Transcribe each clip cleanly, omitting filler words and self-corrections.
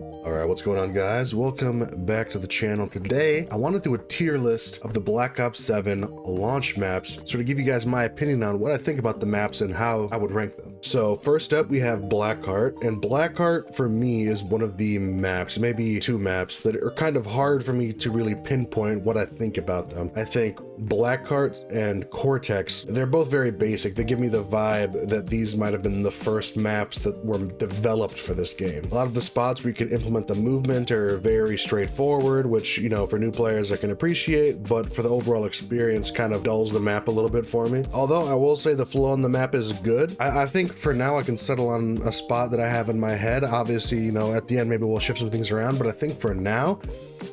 Alright, what's going on, guys? Welcome back to the channel. Today, I want to do a tier list of the Black Ops 7 launch maps, so to give you guys my opinion on what I think about the maps and how I would rank them. So first up, we have BLACKHEART, and BLACKHEART for me is one of the maps, maybe two maps, that are kind of hard for me to really pinpoint what I think about them. I think BLACKHEART and CORTEX, they're both very basic. They give me the vibe that these might have been the first maps that were developed for this game. A lot of the spots where you can implement the movement are very straightforward, which, you know, for new players I can appreciate, but for the overall experience kind of dulls the map a little bit for me. Although I will say the flow on the map is good. I think for now I can settle on a spot that I have in my head. Obviously, you know, at the end maybe we'll shift some things around, but I think for now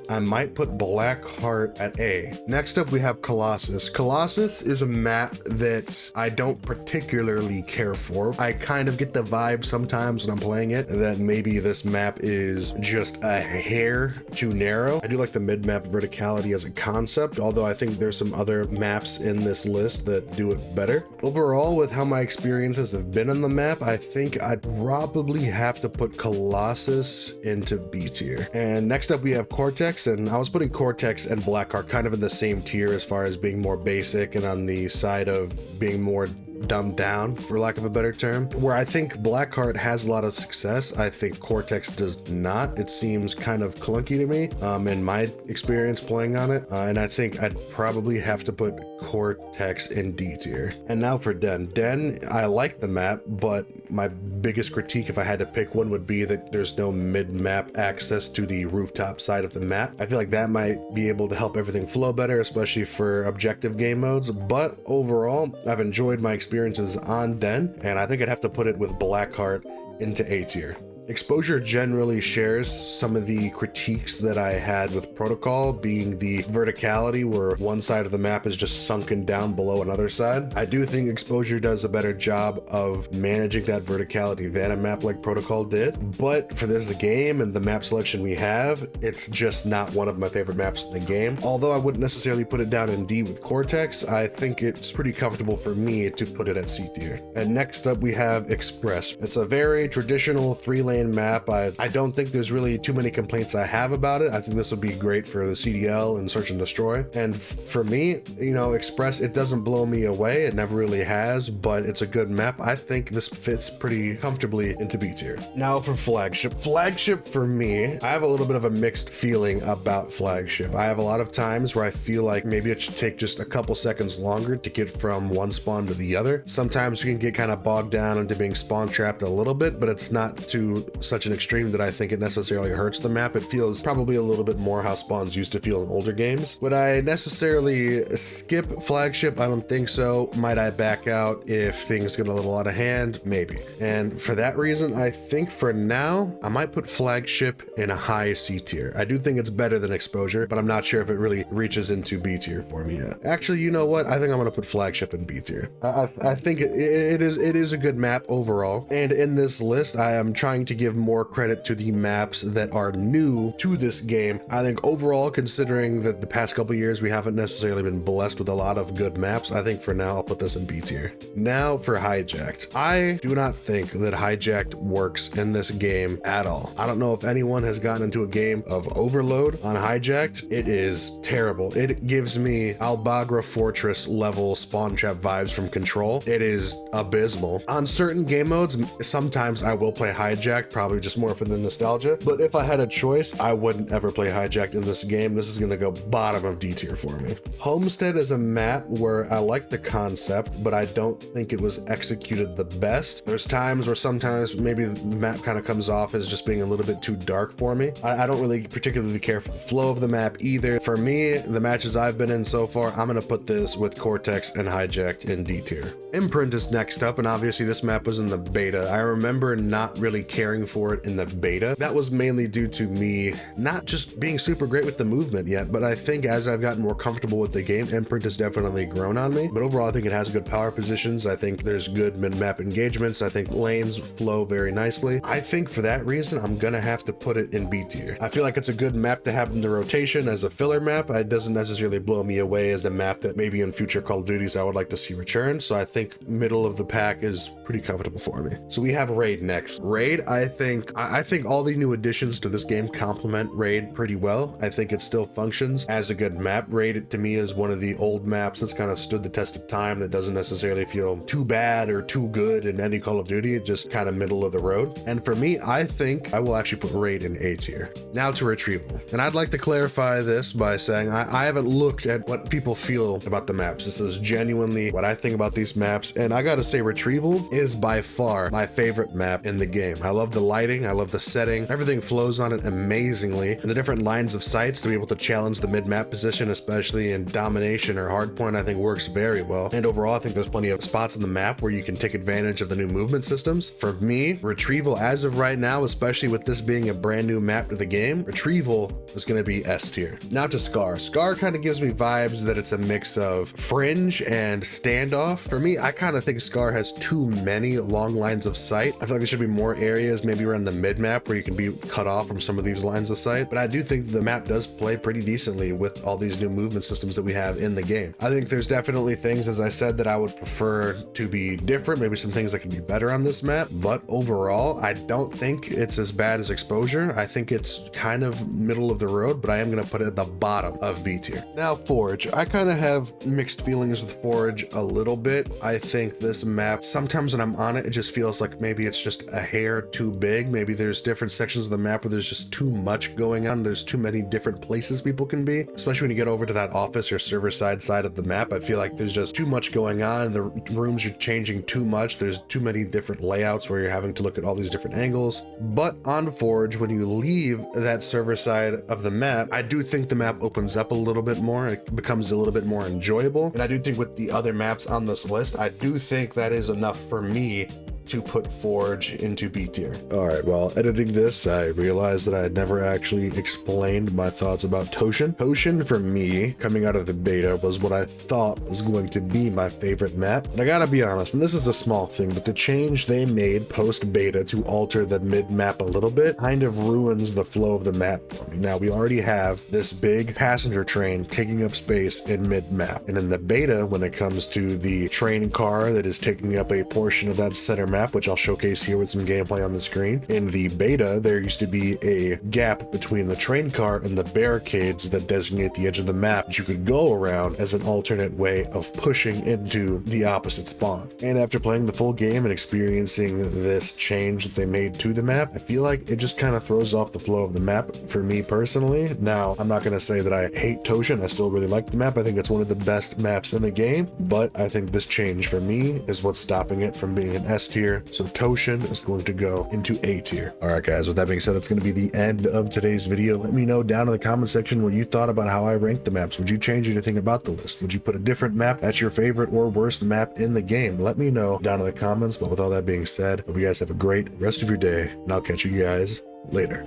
I might put BLACKHEART at A. Next up, we have COLOSSUS. COLOSSUS is a map that I don't particularly care for. I kind of get the vibe sometimes when I'm playing it that maybe this map is just a hair too narrow. I do like the mid-map verticality as a concept, although I think there's some other maps in this list that do it better. Overall, with how my experiences have been on the map, I think I'd probably have to put COLOSSUS into B tier. And next up, we have CORTEX, and I was putting CORTEX and BLACKHEART kind of in the same tier as far as being more basic and on the side of being more dumbed down, for lack of a better term. Where I think BLACKHEART has a lot of success, I think CORTEX does not. It seems kind of clunky to me in my experience playing on it, and I think I'd probably have to put CORTEX in D tier. And now for Den. Den, I like the map, but my biggest critique, if I had to pick one, would be that there's no mid-map access to the rooftop side of the map. I feel like that might be able to help everything flow better, especially for objective game modes, but overall, I've enjoyed my experiences on Den, and I think I'd have to put it with BLACKHEART into A tier. Exposure generally shares some of the critiques that I had with Protocol, being the verticality where one side of the map is just sunken down below another side. I do think Exposure does a better job of managing that verticality than a map like Protocol did, but for this game and the map selection we have, it's just not one of my favorite maps in the game. Although I wouldn't necessarily put it down in D with CORTEX, I think it's pretty comfortable for me to put it at C tier. And next up, we have Express. It's a very traditional three-lane map. I don't think there's really too many complaints I have about it. I think this would be great for the CDL and Search and Destroy. And for me, you know, Express, it doesn't blow me away. It never really has, but it's a good map. I think this fits pretty comfortably into B tier. Now for Flagship. Flagship for me, I have a little bit of a mixed feeling about Flagship. I have a lot of times where I feel like maybe it should take just a couple seconds longer to get from one spawn to the other. Sometimes you can get kind of bogged down into being spawn trapped a little bit, but it's not to such an extreme that I think it necessarily hurts the map. It feels probably a little bit more how spawns used to feel in older games. Would I necessarily skip Flagship? I don't think so. Might I back out if things get a little out of hand? Maybe. And for that reason, I think for now, I might put Flagship in a high C tier. I do think it's better than Exposure, but I'm not sure if it really reaches into B tier for me yet. Actually, you know what? I think I'm gonna put Flagship in B tier. I think it is a good map overall. And in this list, I am trying to give more credit to the maps that are new to this game. I think overall, considering that the past couple years we haven't necessarily been blessed with a lot of good maps, I think for now I'll put this in B tier. Now for Hijacked. I do not think that Hijacked works in this game at all. I don't know if anyone has gotten into a game of Overload on Hijacked. It is terrible. It gives me Albagra Fortress level spawn trap vibes from Control. It is abysmal. On certain game modes, sometimes I will play Hijacked, probably just more for the nostalgia, but if I had a choice, I wouldn't ever play Hijacked in this game. This is gonna go bottom of D tier for me. Homestead is a map where I like the concept, but I don't think it was executed the best. There's times where sometimes maybe the map kind of comes off as just being a little bit too dark for me. I don't really particularly care for the flow of the map either. For me, the matches I've been in so far, I'm gonna put this with CORTEX and Hijacked in D tier. Imprint is next up, and obviously this map was in the beta. I remember not really caring for it in the beta. That was mainly due to me not just being super great with the movement yet, but I think as I've gotten more comfortable with the game, Imprint has definitely grown on me. But overall, I think it has good power positions. I think there's good mid-map engagements. I think lanes flow very nicely. I think for that reason, I'm gonna have to put it in B tier. I feel like it's a good map to have in the rotation as a filler map. It doesn't necessarily blow me away as a map that maybe in future Call of Duties I would like to see return. So I think middle of the pack is pretty comfortable for me. So we have Raid next. Raid, I I think all the new additions to this game complement Raid pretty well. I think it still functions as a good map. Raid to me is one of the old maps that's kind of stood the test of time, that doesn't necessarily feel too bad or too good in any Call of Duty. It's just kind of middle of the road. And for me, I think I will actually put Raid in A tier. Now to Retrieval. And I'd like to clarify this by saying I haven't looked at what people feel about the maps. This is genuinely what I think about these maps. And I gotta say, Retrieval is by far my favorite map in the game. I love the lighting, I love the setting, everything flows on it amazingly, and the different lines of sights to be able to challenge the mid-map position, especially in domination or hardpoint, I think works very well. And overall, I think there's plenty of spots on the map where you can take advantage of the new movement systems. For me, Retrieval as of right now, especially with this being a brand new map to the game, Retrieval is going to be S tier. Now to Scar. Scar kind of gives me vibes that it's a mix of Fringe and Standoff. For me, I kind of think Scar has too many long lines of sight. I feel like there should be more areas, maybe around the mid-map, where you can be cut off from some of these lines of sight. But I do think the map does play pretty decently with all these new movement systems that we have in the game. I think there's definitely things, as I said, that I would prefer to be different, maybe some things that can be better on this map, but overall, I don't think it's as bad as Exposure. I think it's kind of middle of the road, but I am going to put it at the bottom of B tier. Now, Forge. I kind of have mixed feelings with Forge a little bit. I think this map, sometimes when I'm on it, it just feels like maybe it's just a hair too big. Maybe there's different sections of the map where there's just too much going on. There's too many different places people can be, especially when you get over to that office or server side of the map. I feel like there's just too much going on. The rooms are changing too much. There's too many different layouts where you're having to look at all these different angles. But on Forge, when you leave that server side of the map, I do think the map opens up a little bit more. It becomes a little bit more enjoyable. And I do think with the other maps on this list, I do think that is enough for me to put Forge into B tier. All right, while editing this, I realized that I had never actually explained my thoughts about Toshin. Toshin, for me, coming out of the beta, was what I thought was going to be my favorite map. And I gotta be honest, and this is a small thing, but the change they made post-beta to alter the mid-map a little bit kind of ruins the flow of the map for me. Now, we already have this big passenger train taking up space in mid-map. And in the beta, when it comes to the train car that is taking up a portion of that center map, which I'll showcase here with some gameplay on the screen. In the beta, there used to be a gap between the train car and the barricades that designate the edge of the map that you could go around as an alternate way of pushing into the opposite spawn. And after playing the full game and experiencing this change that they made to the map, I feel like it just kind of throws off the flow of the map for me personally. Now, I'm not going to say that I hate Toshin. I still really like the map. I think it's one of the best maps in the game, but I think this change for me is what's stopping it from being an S tier. So Toshin is going to go into A tier. All right, guys, with that being said, that's going to be the end of today's video. Let me know down in the comment section what you thought about how I ranked the maps. Would you change anything about the list? Would you put a different map as your favorite or worst map in the game? Let me know down in the comments. But with all that being said, hope you guys have a great rest of your day, and I'll catch you guys later.